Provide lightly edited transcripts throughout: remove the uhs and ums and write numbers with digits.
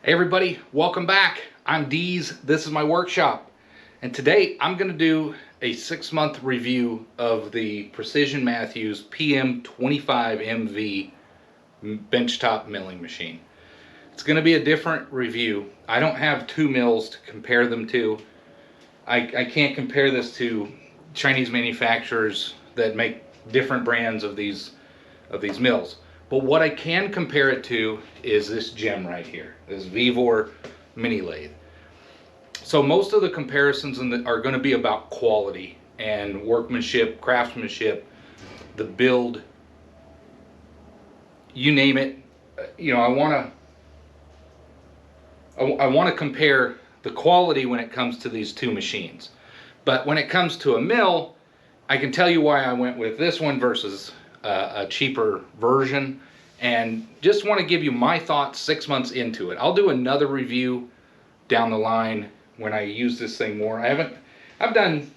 Hey everybody, welcome back. I'm Deez, this is my workshop. And today I'm going to do a 6-month review of the Precision Matthews PM-25MV benchtop milling machine. It's going to be a different review. I don't have two mills to compare them to. I can't compare this to Chinese manufacturers that make different brands of these mills. But what I can compare it to is this gem right here, this Vevor mini lathe. So most of the comparisons are going to be about quality and workmanship, craftsmanship, the build, you name it. You know, I want to compare the quality when it comes to these two machines. But when it comes to a mill, I can tell you why I went with this one versus a cheaper version, and just want to give you my thoughts 6 months into it. I'll do another review down the line when I use this thing more. I've done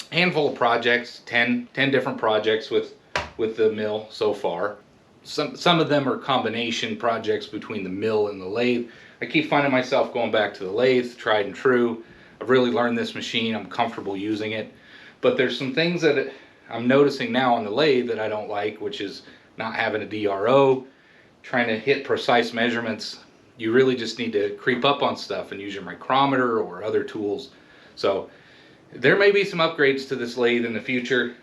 a handful of projects, 10 different projects with the mill so far. Some of them are combination projects between the mill and the lathe. I keep finding myself going back to the lathe, tried and true. I've really learned this machine, I'm comfortable using it. But there's some things that I'm noticing now on the lathe that I don't like, which is not having a DRO, trying to hit precise measurements. You really just need to creep up on stuff and use your micrometer or other tools. So there may be some upgrades to this lathe in the future.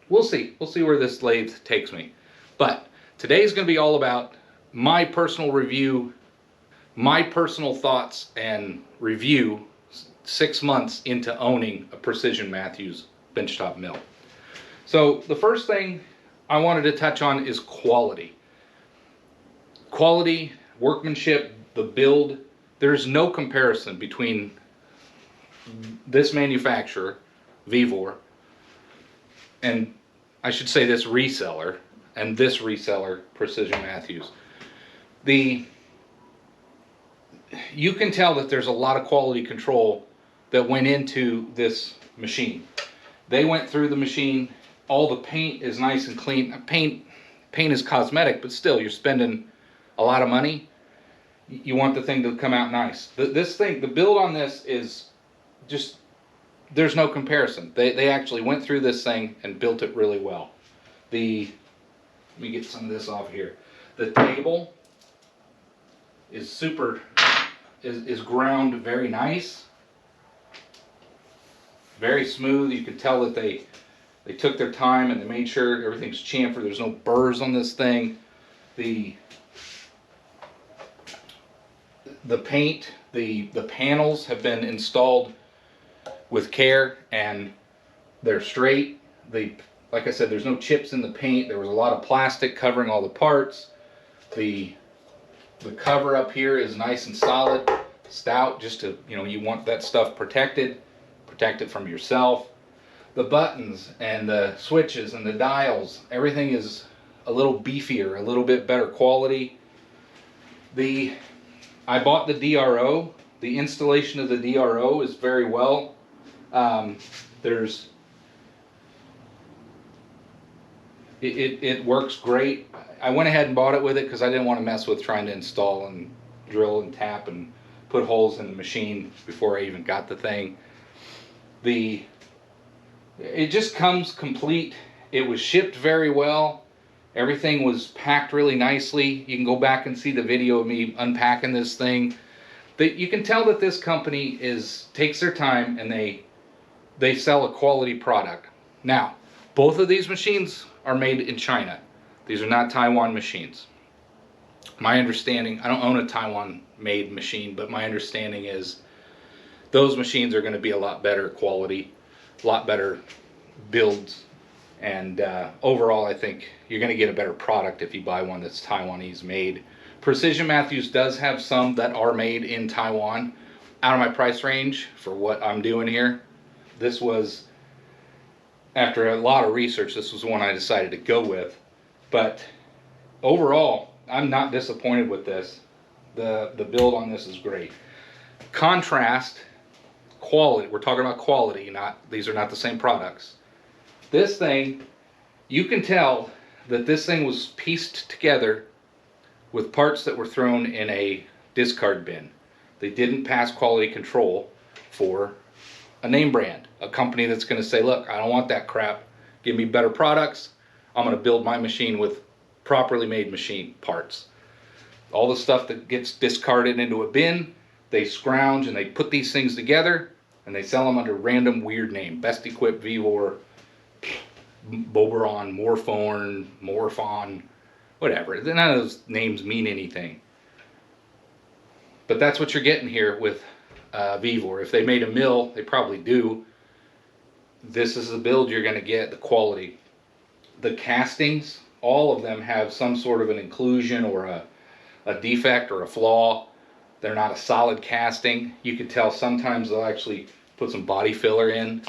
We'll see where this lathe takes me. But today's going to be all about my personal review, my personal thoughts and review 6 months into owning a Precision Matthews benchtop mill. So the first thing I wanted to touch on is quality. Quality, workmanship, the build. There's no comparison between this manufacturer, Vevor, and I should say this reseller, and this reseller, Precision Matthews. You can tell that there's a lot of quality control that went into this machine. They went through the machine. All the paint is nice and clean. Paint is cosmetic, but still, you're spending a lot of money. You want the thing to come out nice. The build on this is just, there's no comparison. They actually went through this thing and built it really well. Let me get some of this off here. The table is is ground very nice, very smooth. You can tell that they took their time and they made sure everything's chamfered. There's no burrs on this thing. The paint, the panels have been installed with care and they're straight. Like I said, there's no chips in the paint. There was a lot of plastic covering all the parts. The cover up here is nice and solid, stout, just to, you know, you want that stuff protected. Protect it from yourself. The buttons and the switches and the dials, everything is a little beefier, a little bit better quality. I bought the DRO. The installation of the DRO is very well. It works great. I went ahead and bought it with it because I didn't want to mess with trying to install and drill and tap and put holes in the machine before I even got the thing. It just comes complete. It was shipped very well. Everything was packed really nicely. You can go back and see the video of me unpacking this thing. You can tell that this company takes their time and they sell a quality product. Now, both of these machines are made in China. These are not Taiwan machines. My understanding, I don't own a Taiwan-made machine, but my understanding is those machines are going to be a lot better quality, a lot better builds, and overall I think you're going to get a better product if you buy one that's Taiwanese made. Precision Matthews does have some that are made in Taiwan. Out of my price range for what I'm doing here, this was, after a lot of research, this was the one I decided to go with. But overall, I'm not disappointed with this. The build on this is great. Contrast, quality. We're talking about quality, these are not the same products. This thing, you can tell that this thing was pieced together with parts that were thrown in a discard bin. They didn't pass quality control for a name brand, a company that's going to say, look, I don't want that crap. Give me better products. I'm going to build my machine with properly made machine parts. All the stuff that gets discarded into a bin, they scrounge and they put these things together and they sell them under random weird name. Best Equipped, Vevor, Boberon, Morphorn, Morphon, whatever. None of those names mean anything. But that's what you're getting here with Vevor. If they made a mill, they probably do. This is the build you're going to get, the quality. The castings, all of them have some sort of an inclusion or a defect or a flaw. They're not a solid casting. You can tell sometimes they'll actually put some body filler in.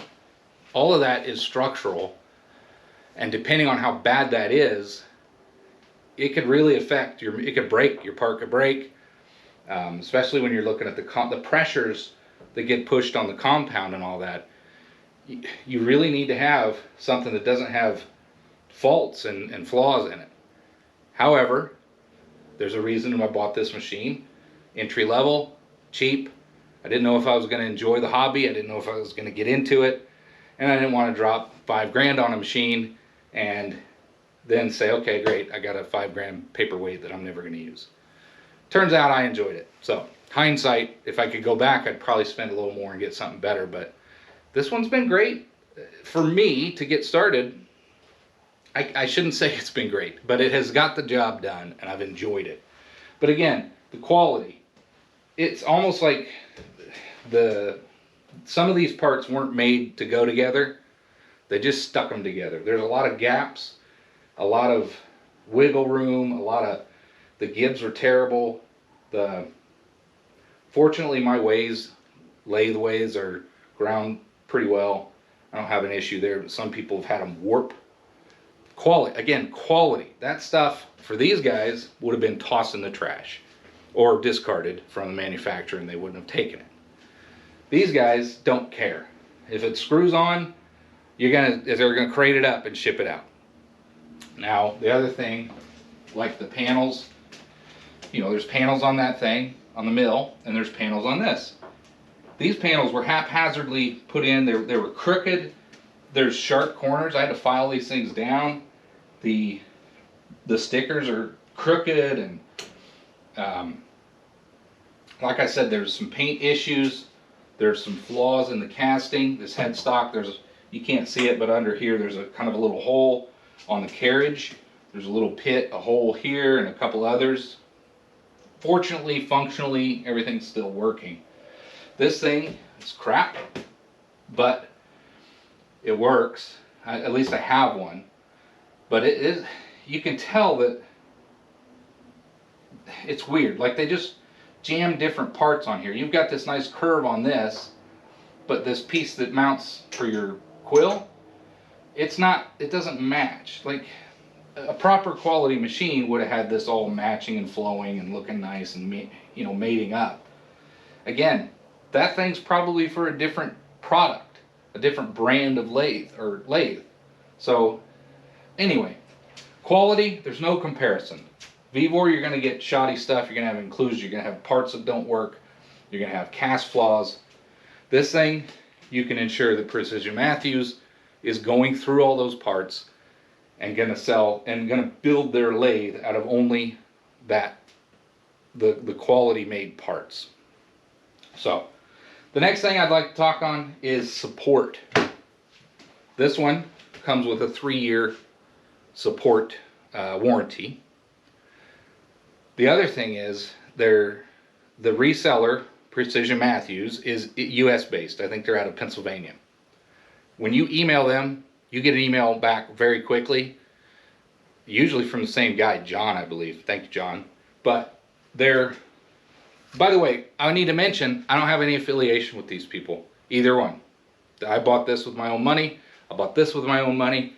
All of that is structural. And depending on how bad that is, it could really affect your, it could break, your part could break. Especially when you're looking at the pressures that get pushed on the compound and all that. You really need to have something that doesn't have faults and flaws in it. However, there's a reason I bought this machine. Entry level, cheap. I didn't know if I was going to enjoy the hobby. I didn't know if I was going to get into it. And I didn't want to drop $5 grand on a machine and then say, okay, great, I got a $5 grand paperweight that I'm never going to use. Turns out I enjoyed it. So, hindsight, if I could go back, I'd probably spend a little more and get something better. But this one's been great. For me, to get started, I shouldn't say it's been great, but it has got the job done, and I've enjoyed it. But again, the quality. It's almost like some of these parts weren't made to go together. They just stuck them together. There's a lot of gaps, a lot of wiggle room, the gibs are terrible. Fortunately, my lathe ways are ground pretty well. I don't have an issue there, but some people have had them warp. Quality, again, quality. That stuff for these guys would have been tossed in the trash or discarded from the manufacturer and they wouldn't have taken it. These guys don't care. If it screws on, they're gonna crate it up and ship it out. Now, the other thing, like the panels, there's panels on that thing, on the mill, and there's panels on this. These panels were haphazardly put in. They were crooked. There's sharp corners. I had to file these things down. The stickers are crooked, and like I said, there's some paint issues. There's some flaws in the casting. This headstock, you can't see it, but under here there's a kind of a little hole on the carriage. There's a little pit, a hole here, and a couple others. Fortunately, functionally, everything's still working. This thing is crap, but it works. At least I have one. But you can tell that it's weird. Like they just jam different parts on here. You've got this nice curve on this, but this piece that mounts for your quill, it doesn't match. Like a proper quality machine would have had this all matching and flowing and looking nice and mating up. Again, that thing's probably for a different product, a different brand of lathe. So anyway, quality, there's no comparison. Vevor, you're going to get shoddy stuff, you're going to have inclusions, you're going to have parts that don't work, you're going to have cast flaws. This thing, you can ensure that Precision Matthews is going through all those parts and going to sell and going to build their lathe out of only the quality made parts. So the next thing I'd like to talk on is support. This one comes with a 3-year support warranty. The other thing is the reseller Precision Matthews is US based. I think they're out of Pennsylvania. When you email them, you get an email back very quickly, usually from the same guy, John, I believe. Thank you, John. But by the way, I need to mention, I don't have any affiliation with these people, either one. I bought this with my own money. I bought this with my own money.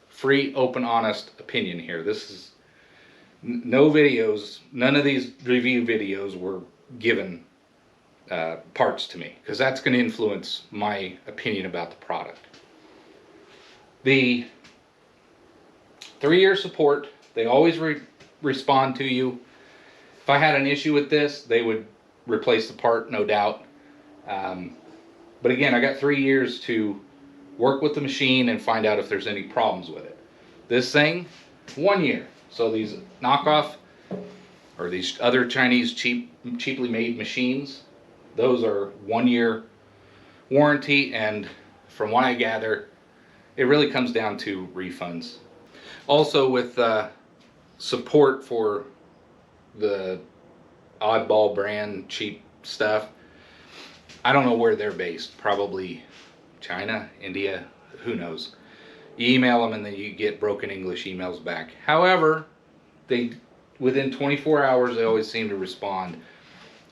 Free, open, honest opinion here. This is no videos. None of these review videos were given parts to me, because that's going to influence my opinion about the product. The 3-year support, they always respond to you. If I had an issue with this, they would replace the part, no doubt. But again, I got 3 years to work with the machine and find out if there's any problems with it. This thing, 1 year. So these knockoff or these other Chinese cheaply made machines, those are 1 year warranty, and from what I gather, it really comes down to refunds. Also with support for the oddball brand cheap stuff, I don't know where they're based, probably China, India, who knows. You email them and then you get broken English emails back. However, they within 24 hours they always seem to respond.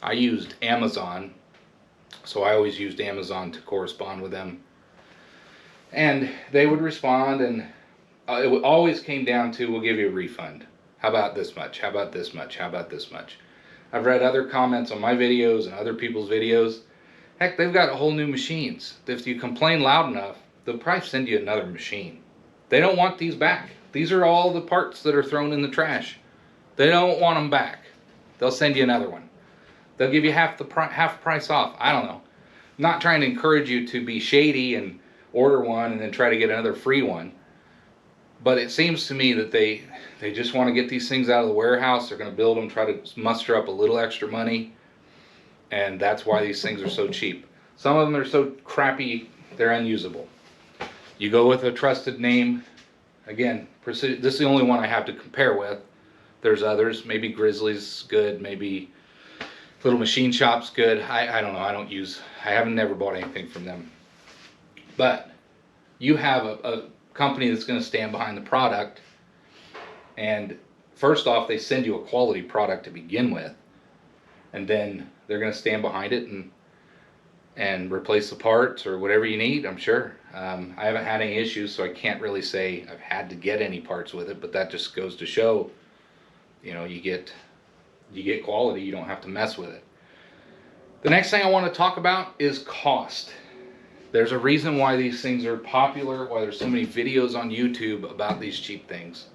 I used Amazon, so I always used Amazon to correspond with them, and they would respond, and it always came down to, we'll give you a refund. How about this much? How about this much? How about this much? I've read other comments on my videos and other people's videos. Heck, they've got whole new machines. If you complain loud enough, they'll probably send you another machine. They don't want these back. These are all the parts that are thrown in the trash. They don't want them back. They'll send you another one. They'll give you half price off. I don't know. I'm not trying to encourage you to be shady and order one and then try to get another free one. But it seems to me that they just want to get these things out of the warehouse. They're going to build them, try to muster up a little extra money, and that's why these things are so cheap. Some of them are so crappy they're unusable. You go with a trusted name. Again, this is the only one I have to compare with. There's others. Maybe Grizzly's good. Maybe Little Machine Shop's good. I don't know. I haven't never bought anything from them. But you have a company that's going to stand behind the product, and first off, they send you a quality product to begin with, and then they're going to stand behind it and replace the parts or whatever you need, I'm sure. I haven't had any issues, so I can't really say I've had to get any parts with it, but that just goes to show, you know, you get quality, you don't have to mess with it. The next thing I want to talk about is cost. There's a reason why these things are popular, why there's so many videos on YouTube about these cheap things.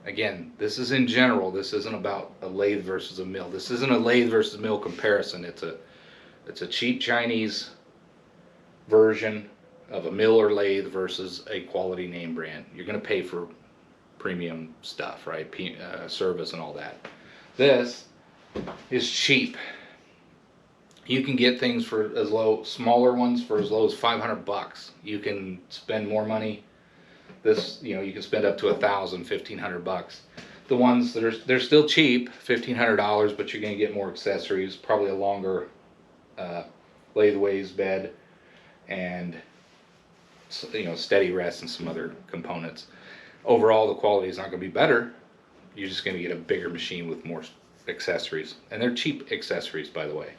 Again, this is in general. This isn't about a lathe versus a mill. This isn't a lathe versus mill comparison. It's a cheap Chinese version of a mill or lathe versus a quality name brand. You're going to pay for premium stuff, right? Service and all that. This is cheap. You can get things for smaller ones for as low as 500 bucks. You can spend more money. This, you know, you can spend up to 1,000, 1,500 bucks. The ones that they're still cheap, $1,500, but you're going to get more accessories, probably a longer latheways bed, and, you know, steady rest and some other components. Overall, the quality is not going to be better. You're just going to get a bigger machine with more accessories, and they're cheap accessories, by the way.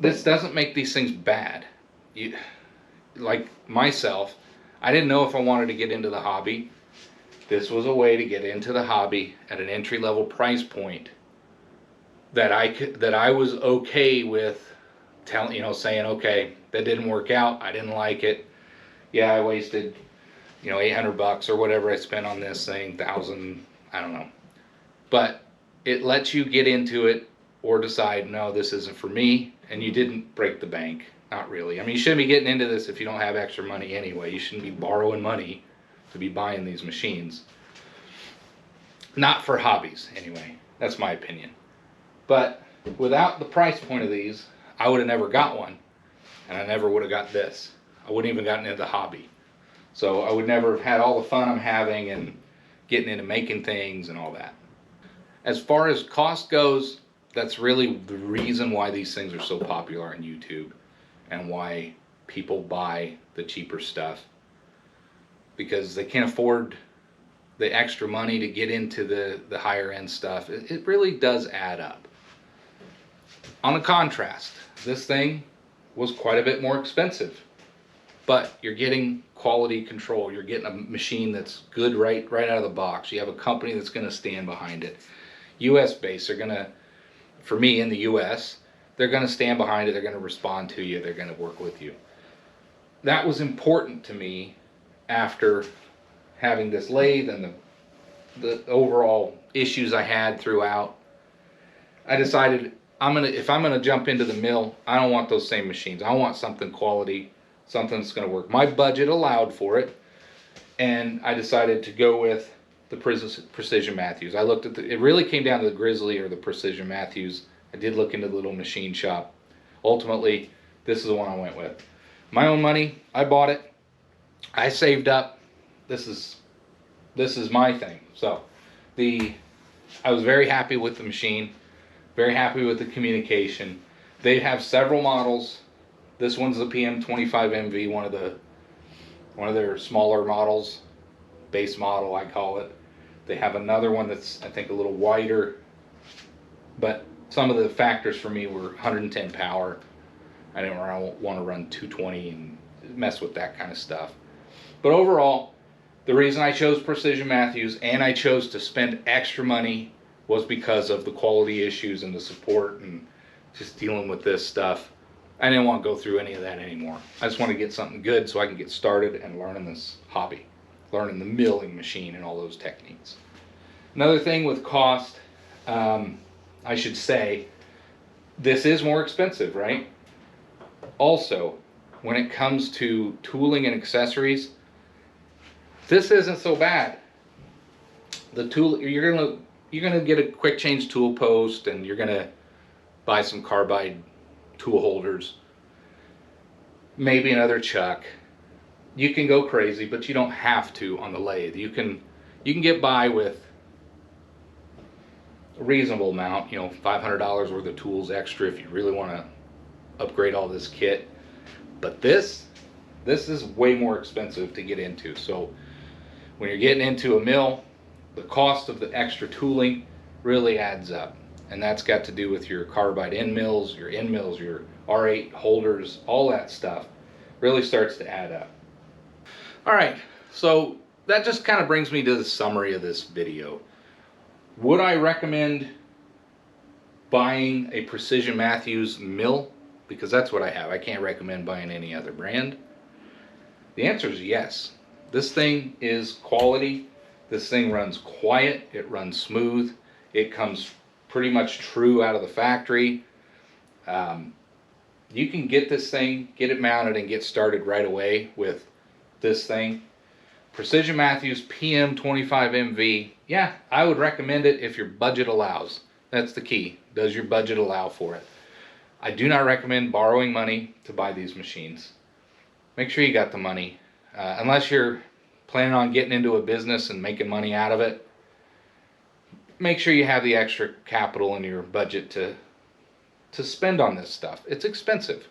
This doesn't make these things bad. Like myself, I didn't know if I wanted to get into the hobby. This was a way to get into the hobby at an entry-level price point that I was okay with saying, okay, that didn't work out. I didn't like it. Yeah, I wasted, 800 bucks or whatever I spent on this thing, 1,000, I don't know. But it lets you get into it or decide, no, this isn't for me, and you didn't break the bank. Not really. I mean, you shouldn't be getting into this if you don't have extra money anyway. You shouldn't be borrowing money to be buying these machines. Not for hobbies, anyway. That's my opinion. But without the price point of these, I would have never got one, and I never would have got this. I wouldn't even gotten into the hobby. So I would never have had all the fun I'm having and getting into making things and all that. As far as cost goes, that's really the reason why these things are so popular on YouTube and why people buy the cheaper stuff, because they can't afford the extra money to get into the higher end stuff. It really does add up. On the contrast, this thing was quite a bit more expensive, but you're getting quality control. You're getting a machine that's good right out of the box. You have a company that's going to stand behind it. US based, they're going to, for me in the US, they're going to stand behind it. They're going to respond to you. They're going to work with you. That was important to me after having this lathe and the overall issues I had throughout, I decided if I'm gonna jump into the mill, I don't want those same machines. I want something quality, something that's gonna work. My budget allowed for it, and I decided to go with the Precision Matthews. I looked at it really came down to the Grizzly or the Precision Matthews. I did look into the little machine shop. Ultimately, this is the one I went with. My own money, I bought it. I saved up. This is my thing. So I was very happy with the machine, very happy with the communication. They have several models. This one's the PM-25MV, one of their smaller models, base model I call it. They have another one that's I think a little wider, but some of the factors for me were 110 power. I didn't want to run 220 and mess with that kind of stuff. But overall, the reason I chose Precision Matthews and I chose to spend extra money was because of the quality issues and the support and just dealing with this stuff. I didn't want to go through any of that anymore. I just want to get something good so I can get started and learning this hobby, learning the milling machine and all those techniques. Another thing with cost, I should say, this is more expensive, right? Also, when it comes to tooling and accessories, this isn't so bad. The tool, you're gonna get a quick change tool post, and you're gonna buy some carbide tool holders, maybe another chuck. You can go crazy, but you don't have to on the lathe. You can get by with a reasonable amount, $500 worth of tools extra if you really want to upgrade all this kit. But this is way more expensive to get into. So when you're getting into a mill, the cost of the extra tooling really adds up. And that's got to do with your carbide end mills, your R8 holders, all that stuff really starts to add up. All right, so that just kind of brings me to the summary of this video. Would I recommend buying a Precision Matthews mill? Because that's what I have. I can't recommend buying any other brand. The answer is yes. This thing is quality. This thing runs quiet. It runs smooth. It comes pretty much true out of the factory. You can get this thing, get it mounted, and get started right away with this thing. Precision Matthews PM-25MV. Yeah, I would recommend it if your budget allows. That's the key. Does your budget allow for it? I do not recommend borrowing money to buy these machines. Make sure you got the money. Unless you're planning on getting into a business and making money out of it, make sure you have the extra capital in your budget to spend on this stuff. It's expensive.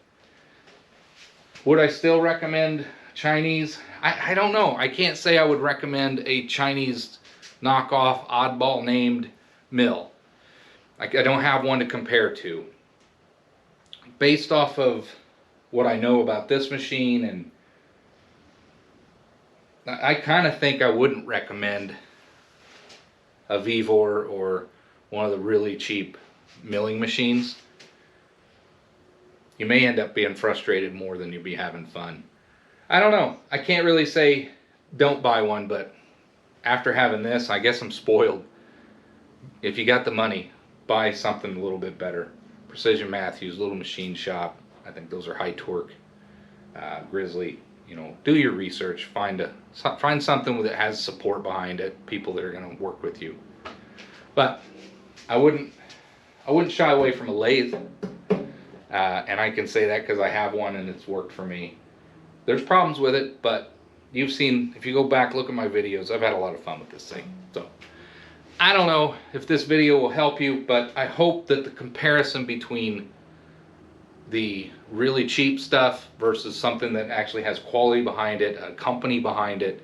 Would I still recommend Chinese? I don't know. I can't say I would recommend a Chinese knockoff, oddball named mill. I don't have one to compare to. Based off of what I know about this machine, and I kind of think I wouldn't recommend a Vevor or one of the really cheap milling machines. You may end up being frustrated more than you'll be having fun. I don't know. I can't really say don't buy one, but after having this, I guess I'm spoiled. If you got the money, buy something a little bit better. Precision Matthews, little machine shop. I think those are high torque. Grizzly. Do your research. Find something that has support behind it. People that are going to work with you. But I wouldn't shy away from a lathe. And I can say that because I have one and it's worked for me. There's problems with it, but you've seen, if you go back, look at my videos, I've had a lot of fun with this thing. So I don't know if this video will help you, but I hope that the comparison between the really cheap stuff versus something that actually has quality behind it, a company behind it,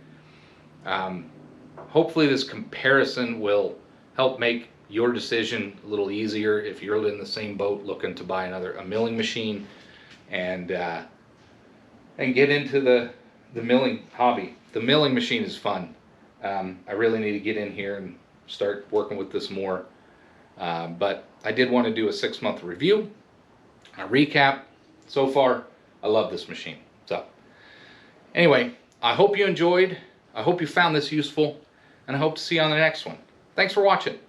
hopefully this comparison will help make your decision a little easier if you're in the same boat looking to buy a milling machine and get into the milling hobby. The milling machine is fun. I really need to get in here and start working with this more. But I did want to do a 6-month review, a recap. So far, I love this machine. So anyway, I hope you enjoyed. I hope you found this useful, and I hope to see you on the next one. Thanks for watching.